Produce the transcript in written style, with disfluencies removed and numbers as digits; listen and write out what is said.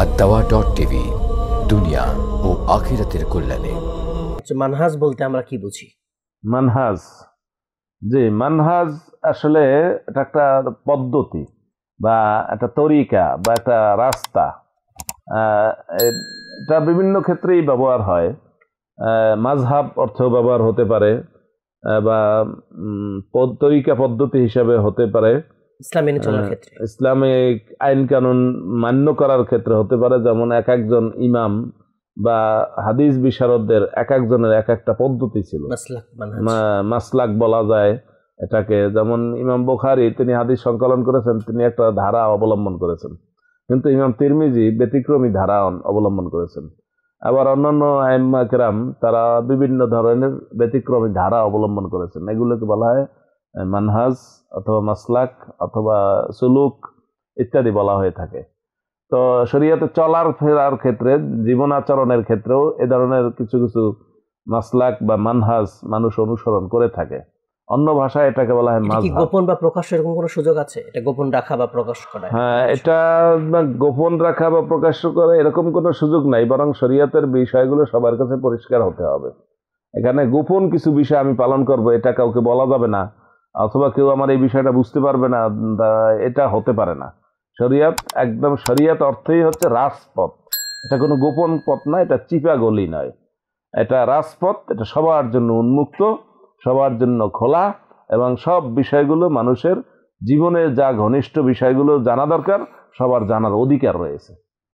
আদ-দাওয়া.টিভি, দুনিয়া ও আখিরাতের কল্যাণে। মানহাজ বলতে আমরা কি বুঝি? মানহাজ, জি, মানহাজ আসলে এটা একটা পদ্ধতি বা একটা তরিকা বা একটা রাস্তা। এটা বিভিন্ন ক্ষেত্রেই ব্যবহার হয়। মাযহাব অর্থেও ব্যবহার হতে পারে বা তরিকা পদ্ধতি হিসাবে হতে পারে, ইসলাম মেনে চলার ক্ষেত্রে, ইসলামিক আইন কানুন মান্য করার ক্ষেত্রে হতে পারে। যেমন এক একজন ইমাম বা হাদিস বিশারদদের এক একজনের এক একটা পদ্ধতি ছিল, মাসলাক বলা যায় এটাকে। যেমন ইমাম বুখারী তিনি হাদিস সংকলন করেছেন, তিনি একটা ধারা অবলম্বন করেছেন, কিন্তু ইমাম তিরমিজি ব্যতিক্রমী ধারা অবলম্বন করেছেন। আবার অন্যান্য আইম্মা কেরাম তারা বিভিন্ন ধরনের ব্যতিক্রমী ধারা অবলম্বন করেছেন। এগুলোকে বলা হয় মানহাজ অথবা মাসলাক অথবা সুলুক ইত্যাদি বলা হয়ে থাকে। তো শরীয়তে চলার ফেরার ক্ষেত্রে, জীবন আচরণের ক্ষেত্রেও এ ধরনের কিছু কিছু মাসলাক বা মানহাজ মানুষ অনুসরণ করে থাকে। অন্য ভাষায় এটাকে বলা হয় মাযহাব। গোপন বা প্রকাশ এরকম কোনো সুযোগ আছে? এটা গোপন রাখা বা প্রকাশ করা? হ্যাঁ, এটা গোপন রাখা বা প্রকাশ করা এরকম কোনো সুযোগ নাই, বরং শরীয়তের বিষয়গুলো সবার কাছে পরিষ্কার হতে হবে। এখানে গোপন কিছু বিষয় আমি পালন করব এটা কাউকে বলা যাবে না, অথবা কেউ আমার এই বিষয়টা বুঝতে পারবে না, এটা হতে পারে না। শরীয়ত একদম, শরীয়ত অর্থই হচ্ছে রাজপথ। এটা কোনো গোপন পথ না, এটা চিপা গলি নয়, এটা রাজপথ। এটা সবার জন্য উন্মুক্ত, সবার জন্য খোলা, এবং সব বিষয়গুলো মানুষের জীবনের যা ঘনিষ্ঠ বিষয়গুলো জানা দরকার সবার জানার অধিকার রয়েছে।